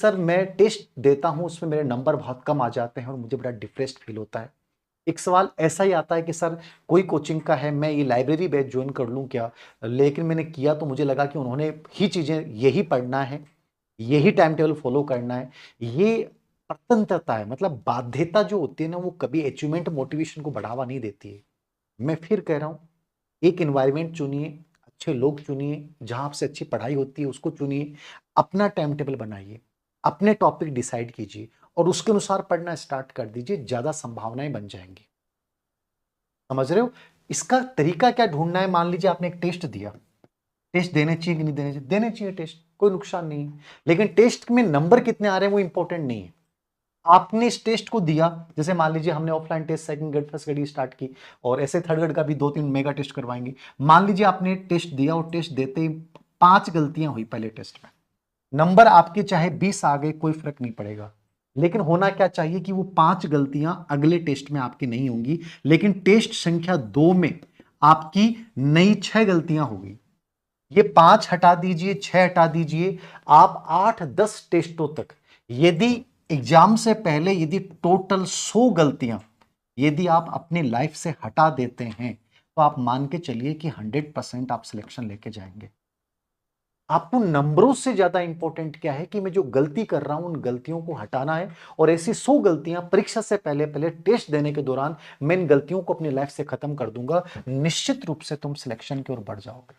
Sir मैं test देता हूँ, उसमें मेरे नंबर बहुत कम आ जाते हैं और मुझे बड़ा डिप्रेस्ड फील होता है। एक सवाल ऐसा ही आता है कि सर कोई कोचिंग का है, मैं ये लाइब्रेरी बैच ज्वाइन कर लूँ क्या? लेकिन मैंने किया तो मुझे लगा कि उन्होंने ही चीज़ें यही पढ़ना है, यही टाइम टेबल फॉलो करना है। ये स्वतंत्रता है, मतलब बाध्यता जो होती है ना, वो कभी अचीवमेंट मोटिवेशन को बढ़ावा नहीं देती है। मैं फिर कह रहा हूँ, एक एनवायरनमेंट चुनिए, अच्छे लोग चुनिए, जहां आपसे अच्छी पढ़ाई होती है उसको चुनिए, अपना टाइम टेबल बनाइए, अपने टॉपिक डिसाइड कीजिए और उसके अनुसार पढ़ना स्टार्ट कर दीजिए, ज्यादा संभावनाएं बन जाएंगी। समझ रहे हो? इसका तरीका क्या ढूंढना है? मान लीजिए आपने एक टेस्ट दिया, टेस्ट देने चाहिए कि नहीं देने चाहिए? देने चाहिए टेस्ट, कोई नुकसान नहीं है। लेकिन टेस्ट में नंबर कितने आ रहे हैं वो इंपॉर्टेंट नहीं है। आपने इस टेस्ट को दिया, जैसे मान लीजिए हमने offline test second grade first grade start की, और ऐसे थर्ड ग्रेड का भी 2-3 मेगा टेस्ट करवाएंगे। मान लीजिए आपने टेस्ट दिया और टेस्ट देते ही 5 गलतियां हुई पहले टेस्ट में, नंबर आपके चाहे 20 आ गए, कोई फर्क नहीं पड़ेगा। लेकिन होना क्या चाहिए कि वो 5 गलतियां अगले टेस्ट में आपकी नहीं होंगी, लेकिन टेस्ट संख्या 2 में आपकी नई 6 गलतियां होगी। ये 5 हटा दीजिए, 6 हटा दीजिए, आप 8-10 टेस्टों तक, यदि एग्जाम से पहले यदि टोटल 100 गलतियां यदि आप अपनी लाइफ से हटा देते हैं, तो आप मान के चलिए कि 100% आप सिलेक्शन लेके जाएंगे। आपको नंबरों से ज्यादा इंपॉर्टेंट क्या है कि मैं जो गलती कर रहा हूं उन गलतियों को हटाना है, और ऐसी 100 गलतियां परीक्षा से पहले पहले टेस्ट देने के दौरान मैं इन गलतियों को अपनी लाइफ से खत्म कर दूंगा। निश्चित रूप से तुम सिलेक्शन की ओर बढ़ जाओगे।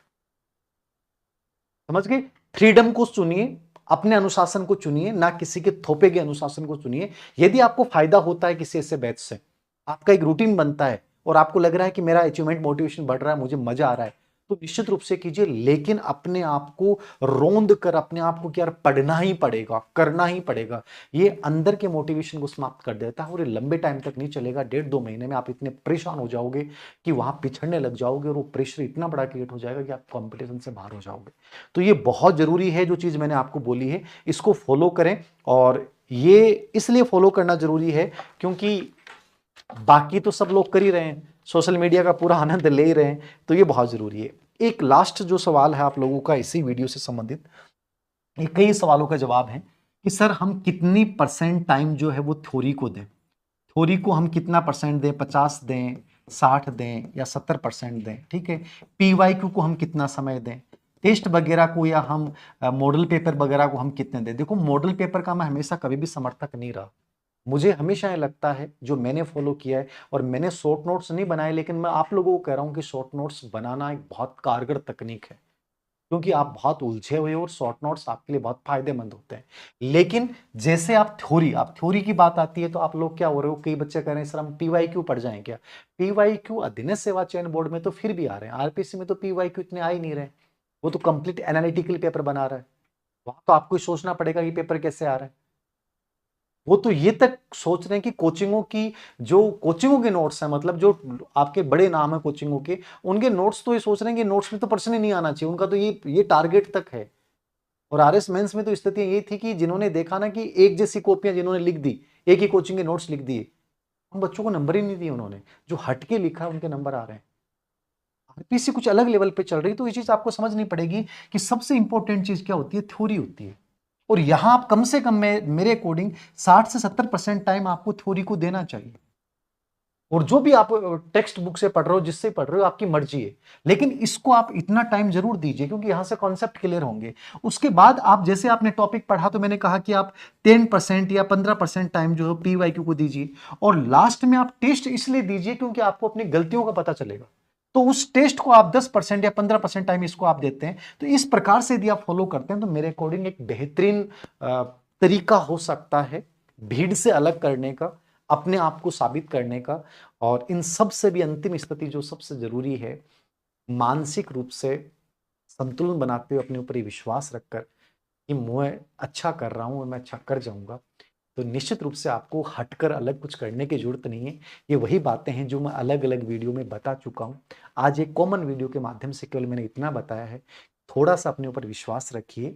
समझ गए? फ्रीडम को चुनिए, अपने अनुशासन को चुनिए, ना किसी के थोपे के अनुशासन को चुनिए। यदि आपको फायदा होता है किसी ऐसे बैच से, आपका एक रूटीन बनता है और आपको लग रहा है कि मेरा अचीवमेंट मोटिवेशन बढ़ रहा है, मुझे मजा आ रहा है, तो निश्चित रूप से कीजिए। लेकिन अपने आप को रोंद कर अपने आप को कि यार पढ़ना ही पड़ेगा, करना ही पड़ेगा, ये अंदर के मोटिवेशन को समाप्त कर देता है और ये लंबे टाइम तक नहीं चलेगा। 1.5-2 महीने में आप इतने परेशान हो जाओगे कि वहां पिछड़ने लग जाओगे और वो प्रेशर इतना बड़ा क्रिएट हो जाएगा कि आप कंपटीशन से बाहर हो जाओगे। तो ये बहुत जरूरी है जो चीज मैंने आपको बोली है, इसको फॉलो करें। और ये इसलिए फॉलो करना जरूरी है क्योंकि बाकी तो सब लोग कर ही रहे हैं, सोशल मीडिया का पूरा आनंद ले ही रहे हैं, तो ये बहुत जरूरी है। एक लास्ट जो सवाल है आप लोगों का इसी वीडियो से संबंधित, ये कई सवालों का जवाब है कि सर हम कितनी परसेंट टाइम जो है वो थ्योरी को दें? थ्योरी को हम कितना परसेंट दें? 50 दें, 60 दें या 70% दें? ठीक है। पीवाईक्यू को हम कितना समय दें? टेस्ट वगैरह को या हम मॉडल पेपर वगैरह को हम कितने दें? देखो, मॉडल पेपर का मैं हमेशा कभी भी समर्थक नहीं रहा। मुझे हमेशा ये लगता है, जो मैंने फॉलो किया है, और मैंने शॉर्ट नोट्स नहीं बनाए, लेकिन मैं आप लोगों को कह रहा हूं कि शॉर्ट नोट्स बनाना एक बहुत कारगर तकनीक है, क्योंकि आप बहुत उलझे हुए हो और शॉर्ट नोट्स आपके लिए बहुत फायदेमंद होते हैं। लेकिन जैसे आप थ्योरी की बात आती है तो आप लोग क्या हो रहे हो, कई बच्चे कह रहे हैं सर हम पीवाईक्यू पढ़ जाएं क्या? पीवाईक्यू अधीनस्थ सेवा चयन बोर्ड में तो फिर भी आ रहे हैं, आरपीसी में तो पीवाईक्यू इतने आ ही नहीं रहे। वो तो कंप्लीट एनालिटिकल पेपर बना रहा है, वहां तो आपको सोचना पड़ेगा कि पेपर कैसे आ रहा है। वो तो ये तक सोच रहे हैं कि कोचिंगों की, जो कोचिंगों के नोट्स हैं, मतलब जो आपके बड़े नाम है कोचिंगों के, उनके नोट्स तो ये सोच रहे हैं कि नोट्स में तो प्रश्न ही नहीं आना चाहिए, उनका तो ये टारगेट तक है। और आरएस मेंस में तो स्थिति ये थी कि जिन्होंने देखा ना कि एक जैसी कॉपियां जिन्होंने लिख दी, एक ही कोचिंग के नोट्स लिख दिए, उन बच्चों को नंबर ही नहीं दिए उन्होंने। जो हटके लिखा उनके नंबर आ रहे हैं। आरपीसी कुछ अलग लेवल पे चल रही है, तो ये चीज आपको समझनी पड़ेगी कि सबसे इंपॉर्टेंट चीज क्या होती है, थ्योरी होती है। और यहां आप कम से कम मेरे अकॉर्डिंग 60 से 70% टाइम आपको थ्योरी को देना चाहिए। और जो भी आप टेक्स्ट बुक से पढ़ रहे हो, जिससे पढ़ रहे हो, आपकी मर्जी है, लेकिन इसको आप इतना टाइम जरूर दीजिए, क्योंकि यहां से कॉन्सेप्ट क्लियर होंगे। उसके बाद आप, जैसे आपने टॉपिक पढ़ा, तो मैंने कहा कि आप 10% या 15% टाइम जो है पीवाईक्यू को दीजिए, और लास्ट में आप टेस्ट इसलिए दीजिए क्योंकि आपको अपनी गलतियों का पता चलेगा। तो उस टेस्ट को आप 10% या 15% टाइम इसको आप देते हैं। तो इस प्रकार से यदि आप फॉलो करते हैं तो मेरे अकॉर्डिंग एक बेहतरीन तरीका हो सकता है भीड़ से अलग करने का, अपने आप को साबित करने का। और इन सब से भी अंतिम स्थिति जो सबसे जरूरी है, मानसिक रूप से संतुलन बनाते हुए अपने ऊपर ही विश्वास रखकर कि मैं अच्छा कर रहा हूं और मैं अच्छा कर जाऊंगा, तो निश्चित रूप से आपको हटकर अलग कुछ करने की जरूरत नहीं है। ये वही बातें हैं जो मैं अलग अलग वीडियो में बता चुका हूं। आज एक कॉमन वीडियो के माध्यम से केवल मैंने इतना बताया है। थोड़ा सा अपने ऊपर विश्वास रखिए,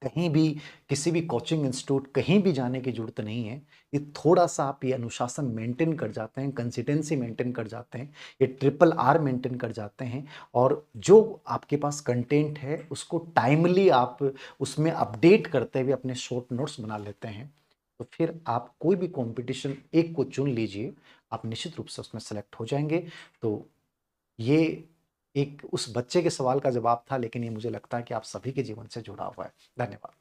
कहीं भी किसी भी कोचिंग इंस्टीट्यूट कहीं भी जाने की जरूरत नहीं है। ये थोड़ा सा आप ये अनुशासन मेंटेन कर जाते हैं, कंसिस्टेंसी मेंटेन कर जाते हैं, ये ट्रिपल आर मेंटेन कर जाते हैं, और जो आपके पास कंटेंट है उसको टाइमली आप उसमें अपडेट करते हुए अपने शॉर्ट नोट्स बना लेते हैं, तो फिर आप कोई भी कंपटीशन एक को चुन लीजिए, आप निश्चित रूप से उसमें सेलेक्ट हो जाएंगे। तो ये एक उस बच्चे के सवाल का जवाब था, लेकिन ये मुझे लगता है कि आप सभी के जीवन से जुड़ा हुआ है। धन्यवाद।